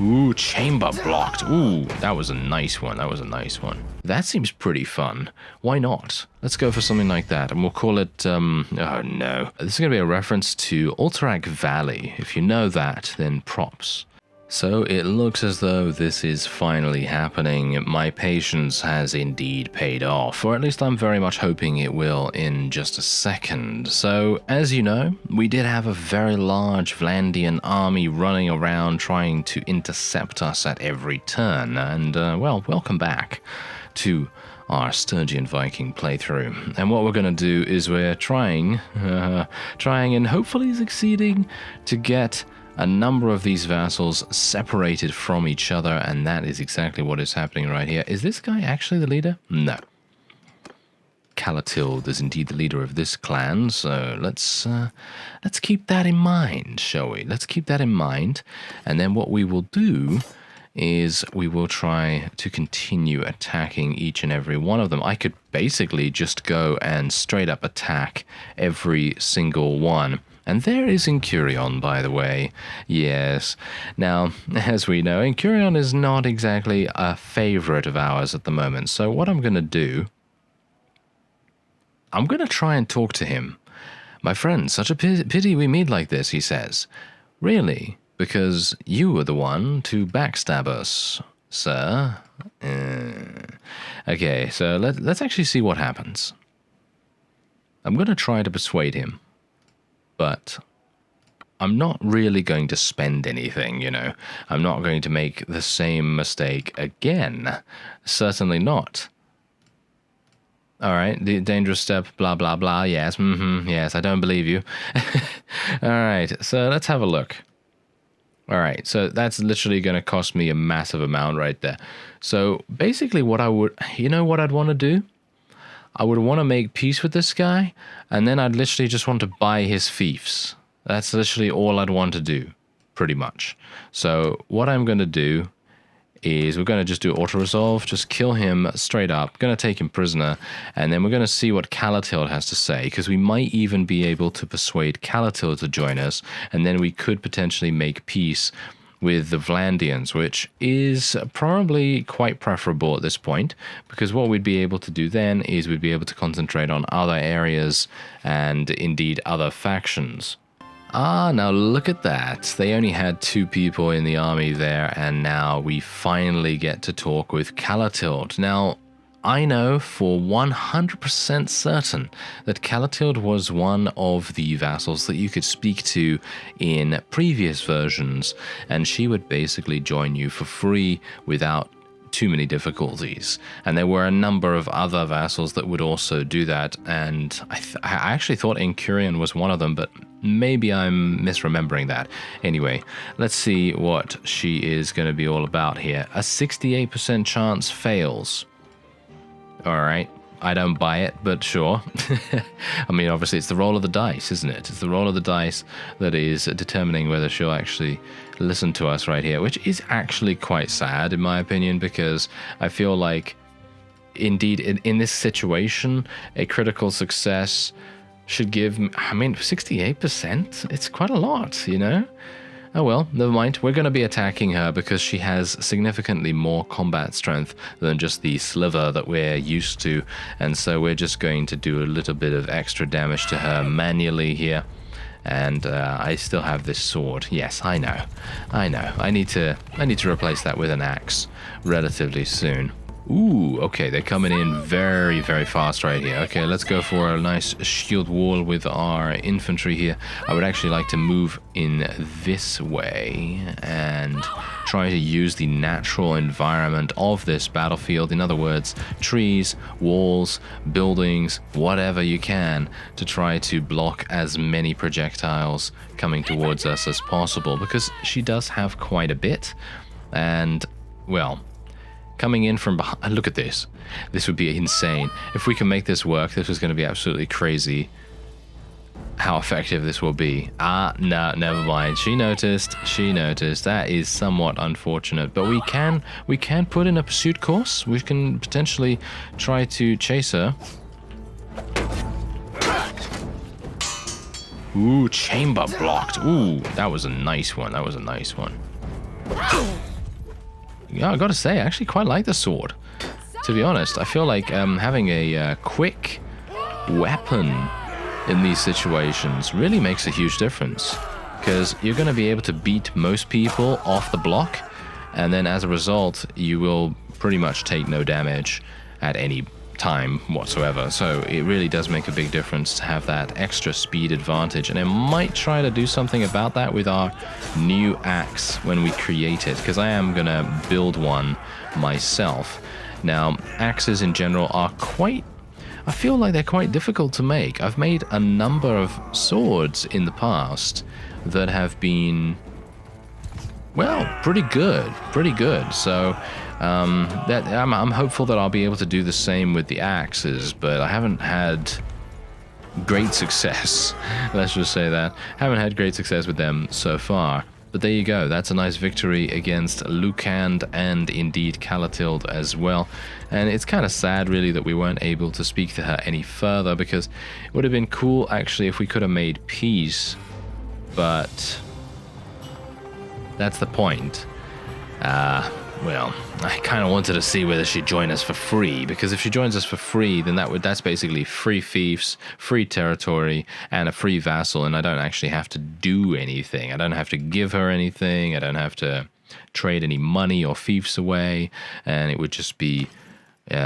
Ooh, chamber blocked. Ooh, that was a nice one. That was a nice one. That seems pretty fun. Why not? Let's go for something like that. And we'll call it, oh no. This is going to be a reference to Alterac Valley. If you know that, then props. So it looks as though this is finally happening. My patience has indeed paid off, or at least I'm very much hoping it will in just a second. So, as you know, we did have a very large Vlandian army running around trying to intercept us at every turn, and, well, welcome back to our Sturgian Viking playthrough. And what we're going to do is we're trying and hopefully succeeding to get a number of these vassals separated from each other, and that is exactly what is happening right here. Is this guy actually the leader? No. Calatild is indeed the leader of this clan, so let's keep that in mind, shall we? Let's keep that in mind, and then what we will do is we will try to continue attacking each and every one of them. I could basically just go and straight up attack every single one. And there is Incurion, by the way. Yes. Now, as we know, Incurion is not exactly a favorite of ours at the moment. So what I'm going to do, I'm going to try and talk to him. My friend, such a pity we meet like this, he says. Really? Because you were the one to backstab us, sir. Okay, so let's actually see what happens. I'm going to try to persuade him. But I'm not really going to spend anything, you know. I'm not going to make the same mistake again. Certainly not. Alright, the dangerous step, blah, blah, blah. Yes, yes, I don't believe you. Alright, so let's have a look. Alright, so that's literally going to cost me a massive amount right there. So basically what I would, you know what I'd want to do? I would want to make peace with this guy, and then I'd literally just want to buy his fiefs. That's literally all I'd want to do, pretty much. So what I'm going to do is we're going to just do auto-resolve, just kill him straight up, going to take him prisoner, and then we're going to see what Calatild has to say, because we might even be able to persuade Calatild to join us, and then we could potentially make peace with the Vlandians, which is probably quite preferable at this point, because what we'd be able to do then is we'd be able to concentrate on other areas and indeed other factions. Ah, now look at that. They only had 2 people in the army there, and now we finally get to talk with Calatild. Now, I know for 100% certain that Calatild was one of the vassals that you could speak to in previous versions, and she would basically join you for free without too many difficulties. And there were a number of other vassals that would also do that, and I actually thought Incurion was one of them, but maybe I'm misremembering that. Anyway, let's see what she is going to be all about here. A 68% chance fails. Alright, I don't buy it, but sure. I mean, obviously it's the roll of the dice, isn't it? It's the roll of the dice that is determining whether she'll actually listen to us right here, which is actually quite sad, in my opinion, because I feel like, indeed, in this situation, a critical success should give, I mean, 68%? It's quite a lot, you know? Oh well, never mind. We're going to be attacking her because she has significantly more combat strength than just the sliver that we're used to. And so we're just going to do a little bit of extra damage to her manually here. And I still have this sword. Yes, I know. I know. I need to replace that with an axe relatively soon. Ooh, okay, they're coming in very, very fast right here. Okay, let's go for a nice shield wall with our infantry here. I would actually like to move in this way and try to use the natural environment of this battlefield. In other words, trees, walls, buildings, whatever you can to try to block as many projectiles coming towards us as possible, because she does have quite a bit. And, well, coming in from behind, look at this. This would be insane. If we can make this work, this is going to be absolutely crazy how effective this will be. Ah, no, never mind. She noticed. She noticed. That is somewhat unfortunate. But we can put in a pursuit course. We can potentially try to chase her. Ooh, chamber blocked. Ooh, that was a nice one. That was a nice one. Yeah, I gotta say, I actually quite like the sword. To be honest, I feel like having a quick weapon in these situations really makes a huge difference. Because you're going to be able to beat most people off the block, and then as a result, you will pretty much take no damage at any time whatsoever. So it really does make a big difference to have that extra speed advantage, and I might try to do something about that with our new axe when we create it, because I am going to build one myself. Now, axes in general are I feel like they're quite difficult to make. I've made a number of swords in the past that have been, well, pretty good. So I'm hopeful that I'll be able to do the same with the axes, but I haven't had great success. Let's just say that. Haven't had great success with them so far. But there you go, that's a nice victory against Lucand and indeed Calatilde as well. And it's kind of sad really that we weren't able to speak to her any further, because it would have been cool actually if we could have made peace. But that's the point. Well, I kind of wanted to see whether she'd join us for free, because if she joins us for free, then that's basically free fiefs, free territory, and a free vassal, and I don't actually have to do anything. I don't have to give her anything. I don't have to trade any money or fiefs away, and it would just be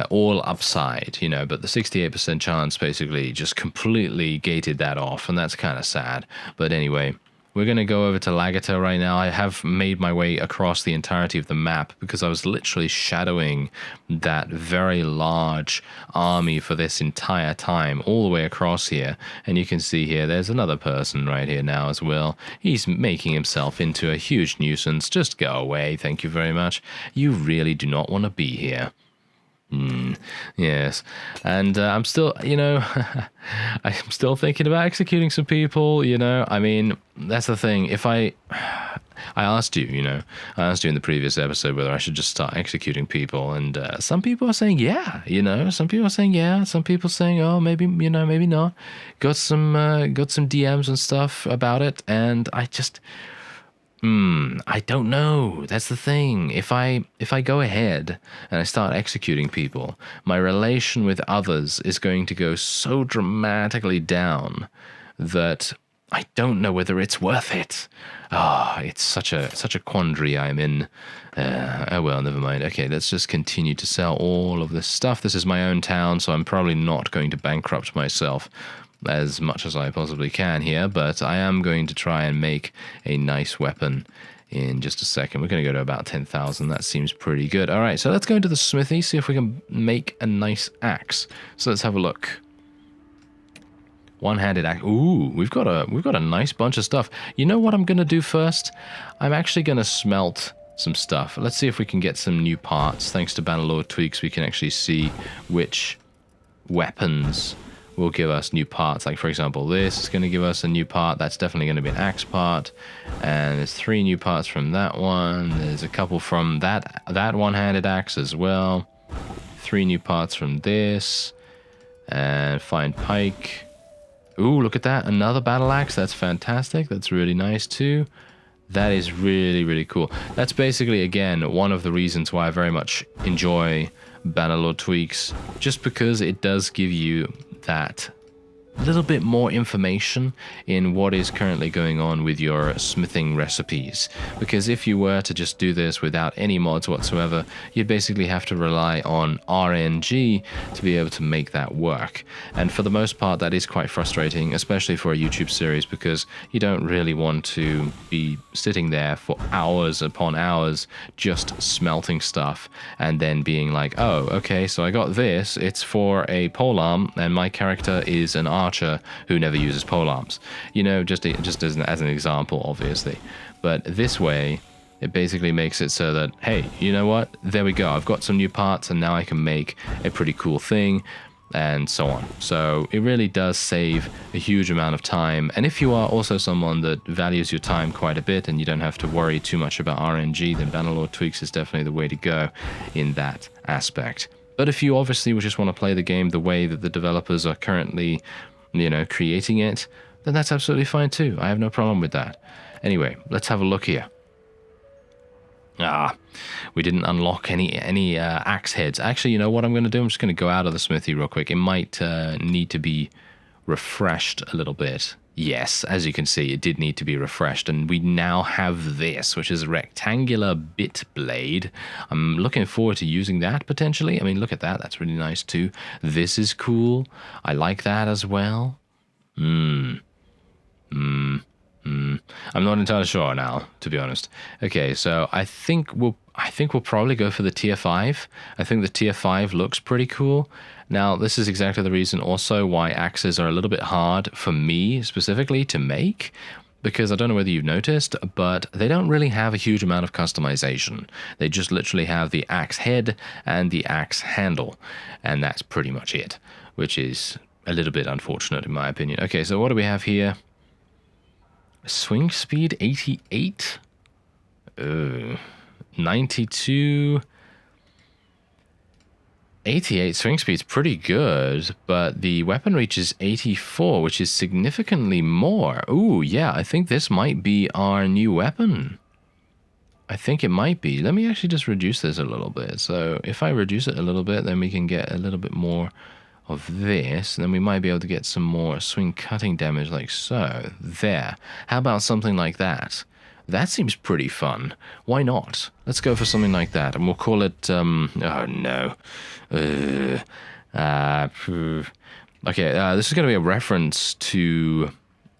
all upside, you know, but the 68% chance basically just completely gated that off, and that's kind of sad. But anyway, we're going to go over to Lagata right now. I have made my way across the entirety of the map because I was literally shadowing that very large army for this entire time, all the way across here. And you can see here, there's another person right here now as well. He's making himself into a huge nuisance. Just go away, thank you very much. You really do not want to be here. Yes, and I'm still, you know, I'm still thinking about executing some people, you know. I mean, that's the thing. If I asked you, you know, I asked you in the previous episode whether I should just start executing people, and some people are saying yeah, you know, some people are saying yeah, some people saying oh maybe, you know, maybe not. Got some DMs and stuff about it, and I just. I don't know. That's the thing. If I go ahead and I start executing people, my relation with others is going to go so dramatically down that I don't know whether it's worth it. It's such a quandary I'm in. Oh well, never mind. Okay, let's just continue to sell all of this stuff. This is my own town, so I'm probably not going to bankrupt myself as much as I possibly can here, but I am going to try and make a nice weapon in just a second. We're going to go to about 10,000. That seems pretty good. All right, so let's go into the smithy, see if we can make a nice axe. So let's have a look. One-handed axe. Ooh, we've got a nice bunch of stuff. You know what I'm going to do first? I'm actually going to smelt some stuff. Let's see if we can get some new parts. Thanks to Bannerlord tweaks, we can actually see which weapons will give us new parts. Like, for example, this is going to give us a new part. That's definitely going to be an axe part. And there's 3 new parts from that one. There's a couple from that one-handed axe as well. 3 new parts from this. And fine pike. Ooh, look at that. Another battle axe. That's fantastic. That's really nice too. That is really, really cool. That's basically, again, one of the reasons why I very much enjoy Bannerlord tweaks, just because it does give you that little bit more information in what is currently going on with your smithing recipes. Because if you were to just do this without any mods whatsoever, you'd basically have to rely on RNG to be able to make that work. And for the most part, that is quite frustrating, especially for a YouTube series, because you don't really want to be sitting there for hours upon hours just smelting stuff and then being like, oh, okay, so I got this, it's for a polearm, and my character is an archer who never uses polearms. You know, just as an example, obviously. But this way, it basically makes it so that, hey, you know what? There we go. I've got some new parts, and now I can make a pretty cool thing, and so on. So it really does save a huge amount of time. And if you are also someone that values your time quite a bit and you don't have to worry too much about RNG, then Bannerlord tweaks is definitely the way to go in that aspect. But if you obviously just want to play the game the way that the developers are currently, you know, creating it, then that's absolutely fine too. I have no problem with that. Anyway, let's have a look here. Ah, we didn't unlock any axe heads. Actually, you know what I'm going to do? I'm just going to go out of the smithy real quick. It might need to be refreshed a little bit. Yes, as you can see, it did need to be refreshed, and we now have this, which is a rectangular bit blade. I'm looking forward to using that potentially. I mean, look at that. That's really nice too. This is cool. I like that as well. I'm not entirely sure now, to be honest. Okay, so I think we'll probably go for the tier 5. I think the tier 5 looks pretty cool. Now, this is exactly the reason also why axes are a little bit hard for me specifically to make, because I don't know whether you've noticed, but they don't really have a huge amount of customization. They just literally have the axe head and the axe handle, and that's pretty much it, which is a little bit unfortunate in my opinion. Okay, so what do we have here? Swing speed 88, 92, 88 swing speed's pretty good, but the weapon reach is 84, which is significantly more. Ooh, yeah, I think this might be our new weapon. I think it might be. Let me actually just reduce this a little bit. So if I reduce it a little bit, then we can get a little bit more of this, then we might be able to get some more swing cutting damage like so. There. How about something like that? That seems pretty fun. Why not? Let's go for something like that, and we'll call it, oh no. Okay, this is going to be a reference to...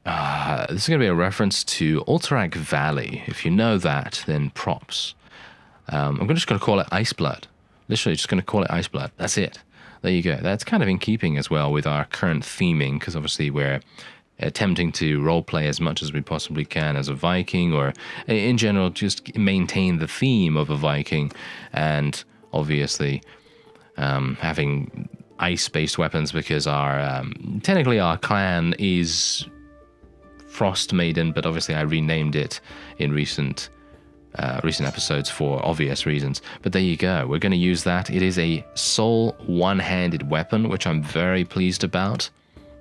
this is going to be a reference to Alterac Valley. If you know that, then props. I'm just going to call it Iceblood. Literally just going to call it Iceblood. That's it. There you go. That's kind of in keeping as well with our current theming, because obviously we're attempting to roleplay as much as we possibly can as a Viking, or in general just maintain the theme of a Viking, and obviously having ice-based weapons, because our technically our clan is Frost Maiden, but obviously I renamed it in recent episodes for obvious reasons. But there you go. We're going to use that. It is a sole one-handed weapon, which I'm very pleased about.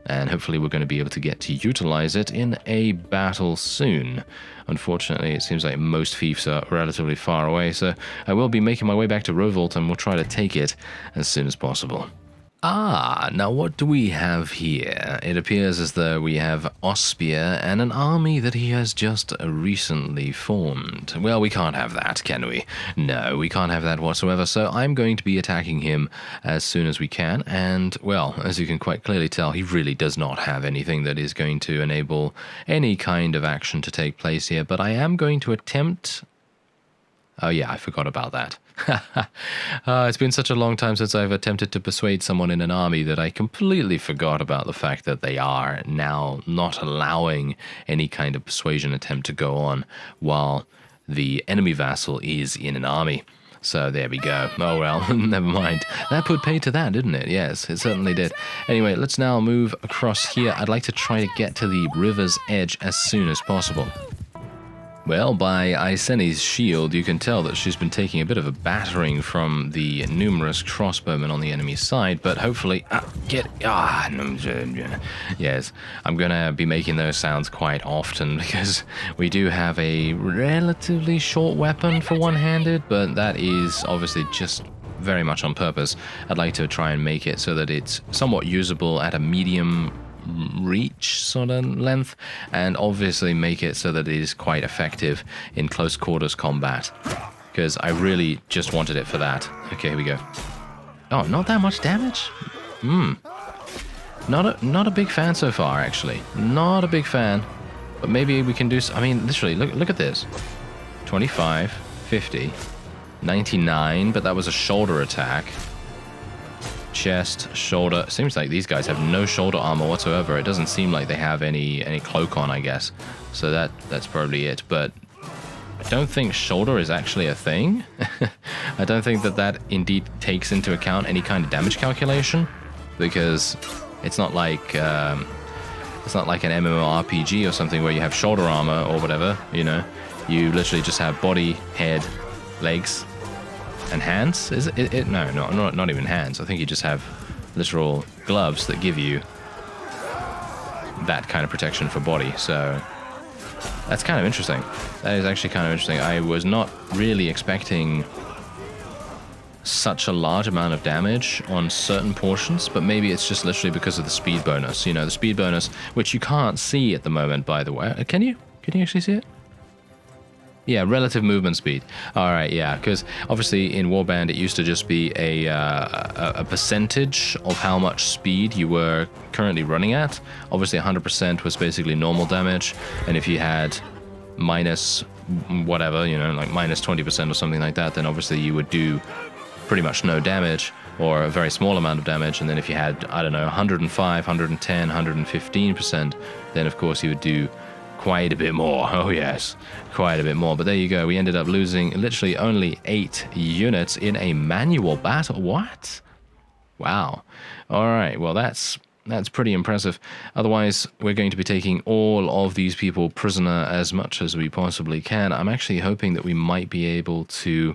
And hopefully we're going to be able to get to utilize it in a battle soon. Unfortunately, it seems like most fiefs are relatively far away, so I will be making my way back to Rovolt, and we'll try to take it as soon as possible. Ah, now what do we have here? It appears as though we have Ospia and an army that he has just recently formed. Well, we can't have that, can we? No, we can't have that whatsoever, so I'm going to be attacking him as soon as we can, and, well, as you can quite clearly tell, he really does not have anything that is going to enable any kind of action to take place here, but I am going to attempt... Oh yeah, I forgot about that. It's been such a long time since I've attempted to persuade someone in an army that I completely forgot about the fact that they are now not allowing any kind of persuasion attempt to go on while the enemy vassal is in an army. So there we go. Oh well, never mind. That put pay to that, didn't it? Yes, it certainly did. Anyway, let's now move across here. I'd like to try to get to the river's edge as soon as possible. Well, by Iceni's shield, you can tell that she's been taking a bit of a battering from the numerous crossbowmen on the enemy's side, but hopefully... yes, I'm going to be making those sounds quite often, because we do have a relatively short weapon for one-handed, but that is obviously just very much on purpose. I'd like to try and make it so that it's somewhat usable at a medium reach sort of length, and obviously make it so that it is quite effective in close quarters combat, because I really just wanted it for that. Okay, here we go. Oh, not that much damage? Not a big fan so far, actually. Not a big fan, but maybe we can do... I mean, literally, look at this. 25, 50, 99, but that was a shoulder attack. Chest, shoulder. Seems like these guys have no shoulder armor whatsoever. It doesn't seem like they have any cloak on, I guess. So that's probably it. But I don't think shoulder is actually a thing. I don't think that indeed takes into account any kind of damage calculation, because it's not like an MMORPG or something where you have shoulder armor or whatever. You know, you literally just have body, head, legs, and hands? Is it? No, not even hands. I think you just have literal gloves that give you that kind of protection for body. So That's kind of interesting. That is actually kind of interesting. I was not really expecting such a large amount of damage on certain portions, but maybe it's just literally because of the speed bonus. You know, the speed bonus, which you can't see at the moment, by the way. Can you? Can you actually see it? Yeah, relative movement speed. All right, yeah, because obviously in Warband it used to just be a percentage of how much speed you were currently running at. Obviously 100% was basically normal damage, and if you had minus whatever, you know, like minus 20% or something like that, then obviously you would do pretty much no damage or a very small amount of damage. And then if you had, I don't know, 105, 110, 115%, then of course you would do quite a bit more. Oh yes, quite a bit more. But there you go. We ended up losing literally only 8 units in a manual battle. What? Wow. All right. Well, that's pretty impressive. Otherwise, we're going to be taking all of these people prisoner as much as we possibly can. I'm actually hoping that we might be able to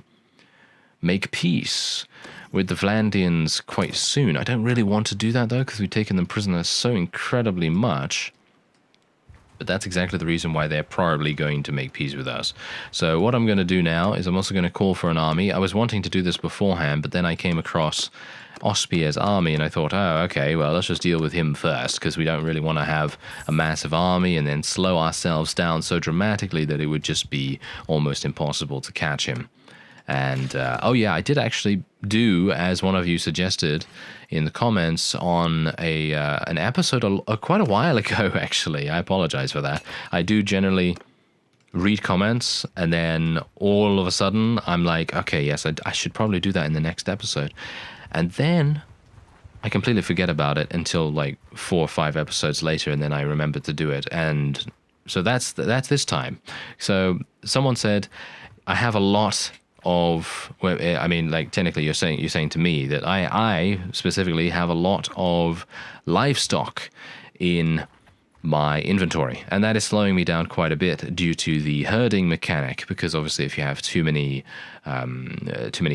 make peace with the Vlandians quite soon. I don't really want to do that, though, because we've taken them prisoner so incredibly much. But that's exactly the reason why they're probably going to make peace with us. So what I'm going to do now is I'm also going to call for an army. I was wanting to do this beforehand, but then I came across Ospier's army, and I thought, oh, okay, well, let's just deal with him first, because we don't really want to have a massive army and then slow ourselves down so dramatically that it would just be almost impossible to catch him. And, oh yeah, I did actually do, as one of you suggested in the comments, on an episode quite a while ago, actually. I apologize for that. I do generally read comments, and then all of a sudden, I'm like, okay, yes, I should probably do that in the next episode. And then I completely forget about it until like 4 or 5 episodes later, and then I remember to do it. And so that's this time. So someone said, I have a lot of, well, I mean, like technically you're saying to me that I specifically have a lot of livestock in my inventory, and that is slowing me down quite a bit due to the herding mechanic, because obviously if you have too many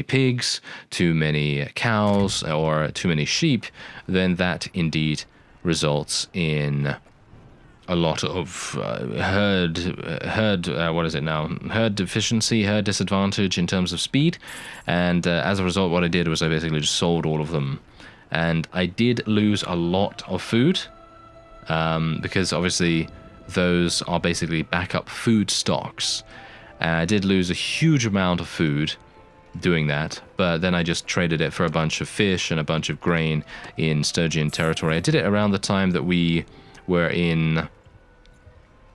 pigs, too many cows, or too many sheep, then that indeed results in a lot of herd deficiency, herd disadvantage in terms of speed. And as a result, what I did was I basically just sold all of them, and I did lose a lot of food, because obviously those are basically backup food stocks. I did lose a huge amount of food doing that, but then I just traded it for a bunch of fish and a bunch of grain in Sturgian territory. I did it around the time that we were in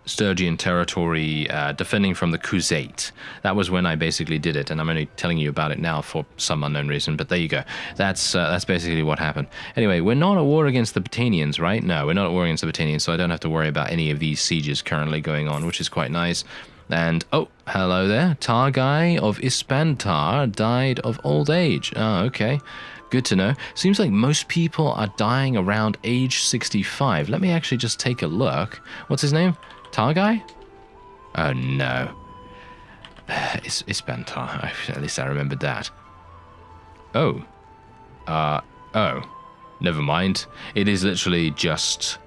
Sturgian territory, defending from the Crusade. That was when I basically did it, and I'm only telling you about it now for some unknown reason, but there you go. That's basically what happened. Anyway, we're not at war against the Britanians, right? No, we're not at war against the Britanians, so I don't have to worry about any of these sieges currently going on, which is quite nice. And, oh, hello there. Targai of Ispantar died of old age. Oh, okay. Good to know. Seems like most people are dying around age 65. Let me actually just take a look. What's his name? Targai? Oh no. Ispantar. At least I remembered that. Oh. Oh. Never mind. It is literally just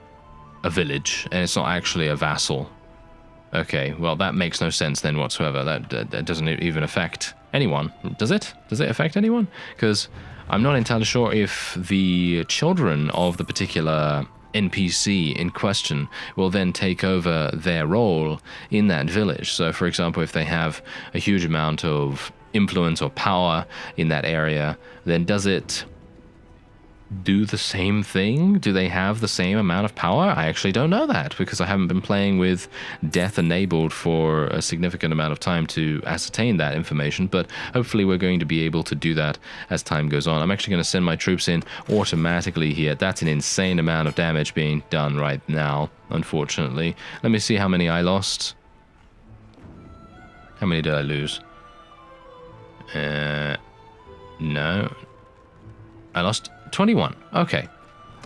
a village, and it's not actually a vassal. Okay, well that makes no sense then whatsoever. That doesn't even affect anyone. Does it? Does it affect anyone? Because I'm not entirely sure if the children of the particular NPC in question will then take over their role in that village. So for example, if they have a huge amount of influence or power in that area, then does it do the same thing? Do they have the same amount of power? I actually don't know that, because I haven't been playing with Death Enabled for a significant amount of time to ascertain that information, but hopefully we're going to be able to do that as time goes on. I'm actually going to send my troops in automatically here. That's an insane amount of damage being done right now, unfortunately. Let me see how many I lost. How many did I lose? No. I lost 21. Okay.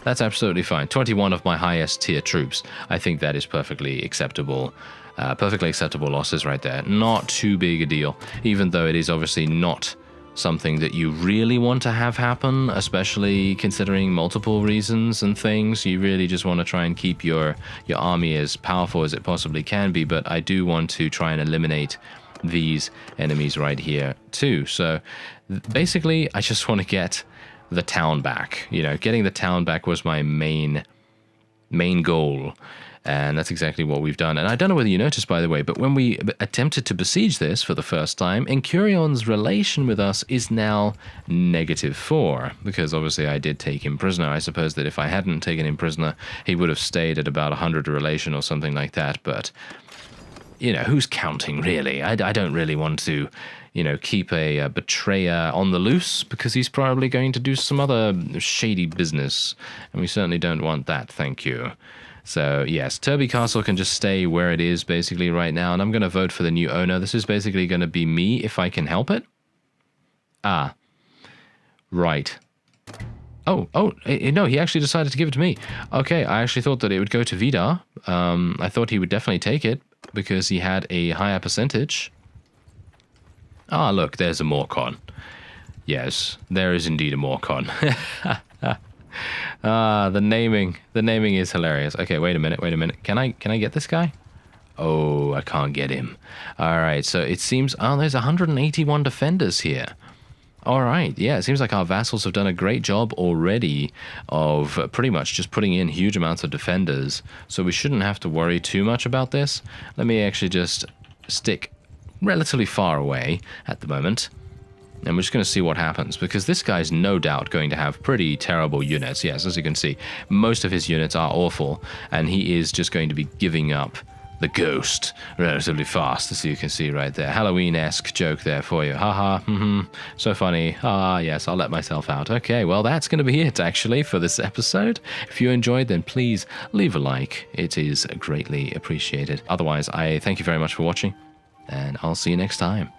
That's absolutely fine. 21 of my highest tier troops. I think that is perfectly acceptable. Perfectly acceptable losses right there. Not too big a deal, even though it is obviously not something that you really want to have happen, especially considering multiple reasons and things. You really just want to try and keep your army as powerful as it possibly can be, but I do want to try and eliminate these enemies right here too. So basically, I just want to get the town back. You know, getting the town back was my main goal. And that's exactly what we've done. And I don't know whether you noticed, by the way, but when we attempted to besiege this for the first time, Incurion's relation with us is now -4, because obviously I did take him prisoner. I suppose that if I hadn't taken him prisoner, he would have stayed at about 100 relation or something like that. But, you know, who's counting, really? I don't really want to, you know, keep a betrayer on the loose, because he's probably going to do some other shady business. And we certainly don't want that, thank you. So, yes, Turby Castle can just stay where it is basically right now, and I'm going to vote for the new owner. This is basically going to be me if I can help it. Ah, right. Oh, no, he actually decided to give it to me. Okay, I actually thought that it would go to Vidar. I thought he would definitely take it because he had a higher percentage. Ah, look, there's a Morcon. Yes, there is indeed a Morcon. Ah, the naming is hilarious. Okay, wait a minute. Can I get this guy? Oh, I can't get him. All right, so it seems, oh, there's 181 defenders here. All right, yeah, it seems like our vassals have done a great job already of pretty much just putting in huge amounts of defenders, so we shouldn't have to worry too much about this. Let me actually just stick relatively far away at the moment. And we're just going to see what happens, because this guy's no doubt going to have pretty terrible units. Yes, as you can see, most of his units are awful, and he is just going to be giving up the ghost relatively fast, as you can see right there. Halloween-esque joke there for you. Haha, so funny. Ah, yes, I'll let myself out. Okay, well, that's going to be it, actually, for this episode. If you enjoyed, then please leave a like. It is greatly appreciated. Otherwise, I thank you very much for watching, and I'll see you next time.